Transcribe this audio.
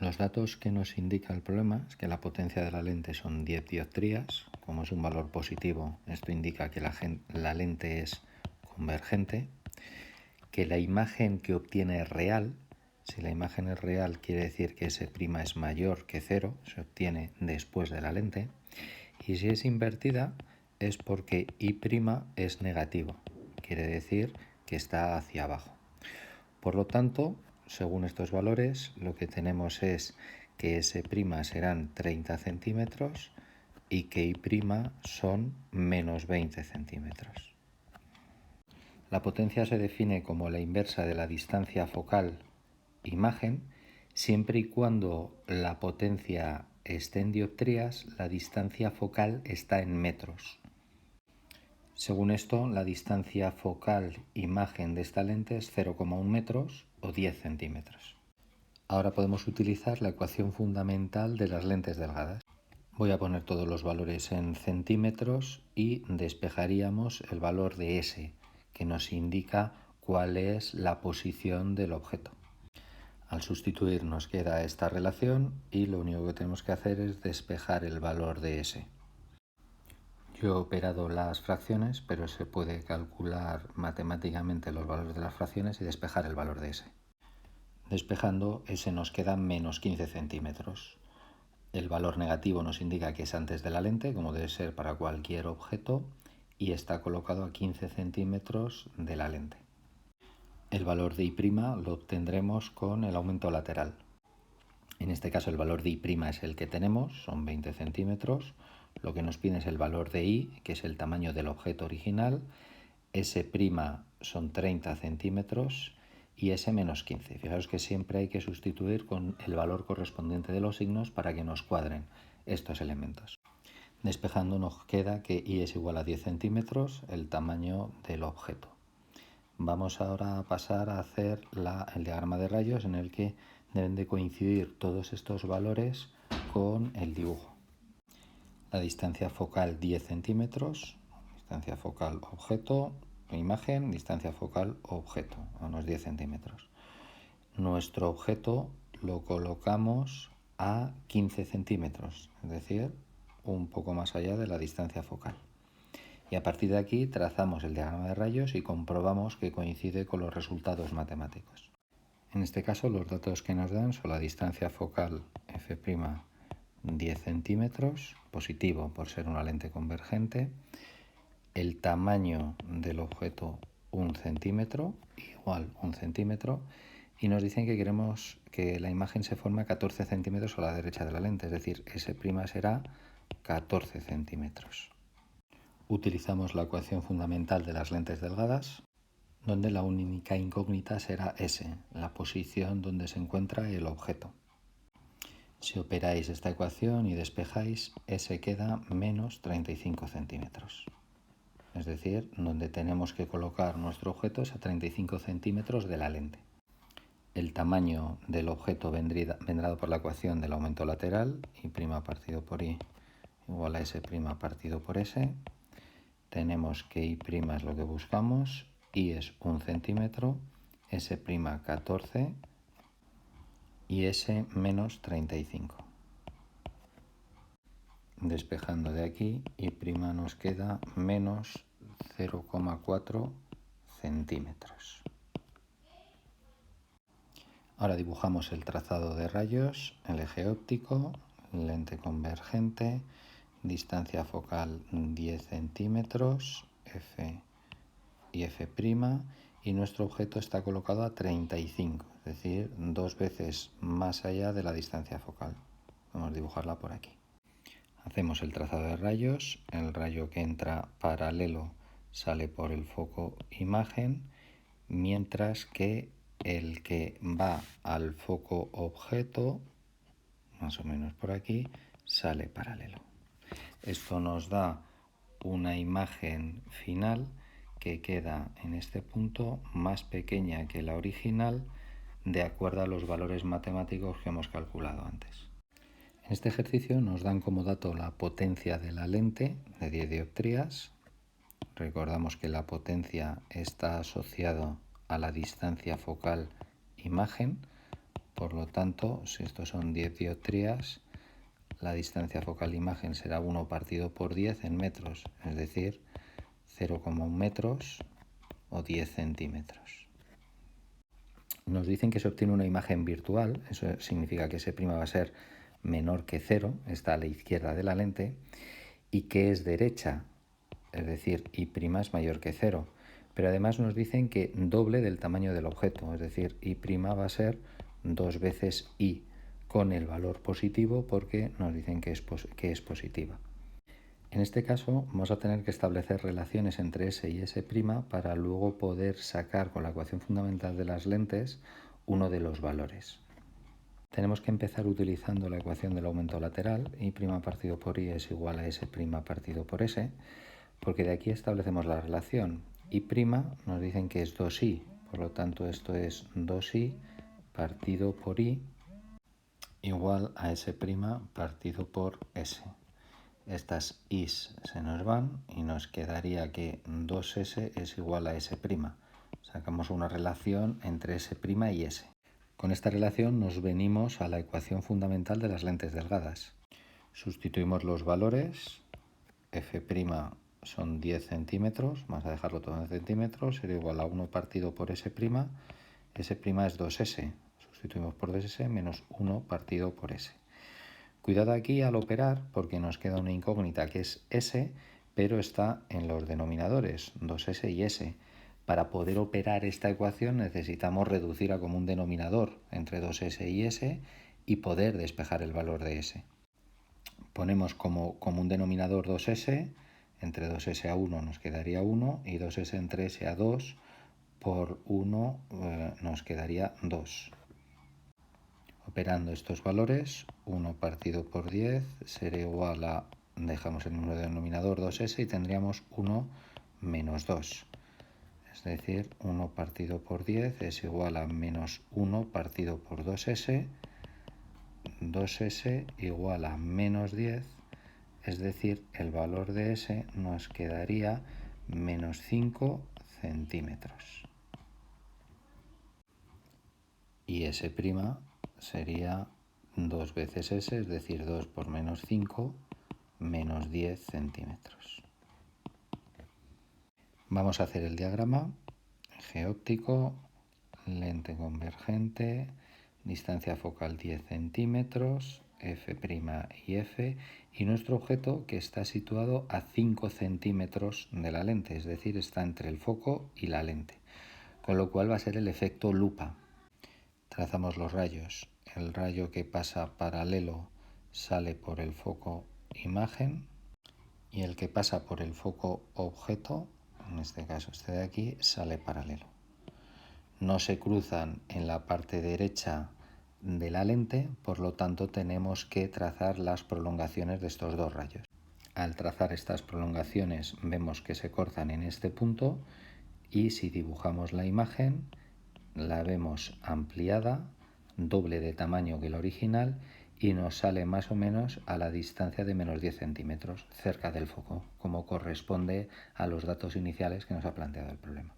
Los datos que nos indica el problema es que la potencia de la lente son 10 dioptrías. Como es un valor positivo, esto indica que la lente es convergente, que la imagen que obtiene es real. Si la imagen es real, quiere decir que S' es mayor que 0, se obtiene después de la lente. Y si es invertida, es porque I' es negativo, quiere decir que está hacia abajo. Por lo tanto, según estos valores, lo que tenemos es que S' serán 30 centímetros y que I' son menos 20 centímetros. La potencia se define como la inversa de la distancia focal imagen, siempre y cuando la potencia esté en dioptrías, la distancia focal está en metros. Según esto, la distancia focal imagen de esta lente es 0,1 metros o 10 centímetros. Ahora podemos utilizar la ecuación fundamental de las lentes delgadas. Voy a poner todos los valores en centímetros y despejaríamos el valor de S, que nos indica cuál es la posición del objeto. Al sustituir nos queda esta relación y lo único que tenemos que hacer es despejar el valor de S. Yo he operado las fracciones, pero se puede calcular matemáticamente los valores de las fracciones y despejar el valor de S. Despejando, S nos queda menos 15 centímetros. El valor negativo nos indica que es antes de la lente, como debe ser para cualquier objeto, y está colocado a 15 centímetros de la lente. El valor de I' lo obtendremos con el aumento lateral. En este caso el valor de I' es el que tenemos, son 20 centímetros. Lo que nos pide es el valor de I, que es el tamaño del objeto original. S' son 30 centímetros y S menos 15. Fijaos que siempre hay que sustituir con el valor correspondiente de los signos para que nos cuadren estos elementos. Despejando nos queda que I es igual a 10 centímetros, el tamaño del objeto. Vamos ahora a pasar a hacer el diagrama de rayos en el que deben de coincidir todos estos valores con el dibujo. La distancia focal 10 centímetros, distancia focal objeto, imagen, distancia focal objeto, a unos 10 centímetros. Nuestro objeto lo colocamos a 15 centímetros, es decir, un poco más allá de la distancia focal. Y a partir de aquí trazamos el diagrama de rayos y comprobamos que coincide con los resultados matemáticos. En este caso los datos que nos dan son la distancia focal F' 10 centímetros, positivo por ser una lente convergente, el tamaño del objeto 1 centímetro, igual 1 centímetro, y nos dicen que queremos que la imagen se forme a 14 centímetros a la derecha de la lente, es decir, S' será 14 centímetros. Utilizamos la ecuación fundamental de las lentes delgadas, donde la única incógnita será S, la posición donde se encuentra el objeto. Si operáis esta ecuación y despejáis, S queda menos 35 centímetros. Es decir, donde tenemos que colocar nuestro objeto es a 35 centímetros de la lente. El tamaño del objeto vendrá por la ecuación del aumento lateral, I' partido por I igual a S' partido por S. Tenemos que I' es lo que buscamos, I es 1 centímetro, S' 14 y S menos 35. Despejando de aquí, I' nos queda menos 0,4 centímetros. Ahora dibujamos el trazado de rayos, el eje óptico, lente convergente, distancia focal 10 centímetros, F y F', y nuestro objeto está colocado a 35, es decir, 2 veces más allá de la distancia focal. Vamos a dibujarla por aquí. Hacemos el trazado de rayos, el rayo que entra paralelo sale por el foco imagen, mientras que el que va al foco objeto, más o menos por aquí, sale paralelo. Esto nos da una imagen final que queda en este punto más pequeña que la original de acuerdo a los valores matemáticos que hemos calculado antes. En este ejercicio nos dan como dato la potencia de la lente de 10 dioptrías. Recordamos que la potencia está asociada a la distancia focal imagen. Por lo tanto, si estos son 10 dioptrías, la distancia focal imagen será 1 partido por 10 en metros, es decir, 0,1 metros o 10 centímetros. Nos dicen que se obtiene una imagen virtual, eso significa que S' va a ser menor que 0, está a la izquierda de la lente, y que es derecha, es decir, I' es mayor que 0. Pero además nos dicen que doble del tamaño del objeto, es decir, I' va a ser 2 veces I, con el valor positivo porque nos dicen que es positiva. En este caso vamos a tener que establecer relaciones entre S y S' para luego poder sacar con la ecuación fundamental de las lentes uno de los valores. Tenemos que empezar utilizando la ecuación del aumento lateral, I' partido por I es igual a S' partido por S, porque de aquí establecemos la relación. I' nos dicen que es 2I, por lo tanto esto es 2I partido por I igual a S' partido por S. Estas i's se nos van y nos quedaría que 2S es igual a S'. Sacamos una relación entre S' y S. Con esta relación nos venimos a la ecuación fundamental de las lentes delgadas. Sustituimos los valores, F' son 10 centímetros, vamos a dejarlo todo en centímetros, será igual a 1 partido por S', S' es 2S, sustituimos por 2S menos 1 partido por S. Cuidado aquí al operar porque nos queda una incógnita que es S, pero está en los denominadores, 2S y S. Para poder operar esta ecuación necesitamos reducir a común denominador entre 2S y S y poder despejar el valor de S. Ponemos como común denominador 2S, entre 2S a 1 nos quedaría 1 y 2S entre S a 2 por 1 nos quedaría 2. Operando estos valores, 1 partido por 10 será igual a, dejamos el número denominador 2S y tendríamos 1 menos 2. Es decir, 1 partido por 10 es igual a menos 1 partido por 2S, 2S igual a menos 10, es decir, el valor de S nos quedaría menos 5 centímetros. Y S' sería 2 veces S, es decir, 2 por menos 5, menos 10 centímetros. Vamos a hacer el diagrama. Eje óptico, lente convergente, distancia focal 10 centímetros, F' y F, y nuestro objeto que está situado a 5 centímetros de la lente, es decir, está entre el foco y la lente, con lo cual va a ser el efecto lupa. Trazamos los rayos. El rayo que pasa paralelo sale por el foco imagen y el que pasa por el foco objeto, en este caso este de aquí, sale paralelo. No se cruzan en la parte derecha de la lente, por lo tanto tenemos que trazar las prolongaciones de estos dos rayos. Al trazar estas prolongaciones vemos que se cortan en este punto y si dibujamos la imagen la vemos ampliada, doble de tamaño que el original y nos sale más o menos a la distancia de menos 10 centímetros cerca del foco, como corresponde a los datos iniciales que nos ha planteado el problema.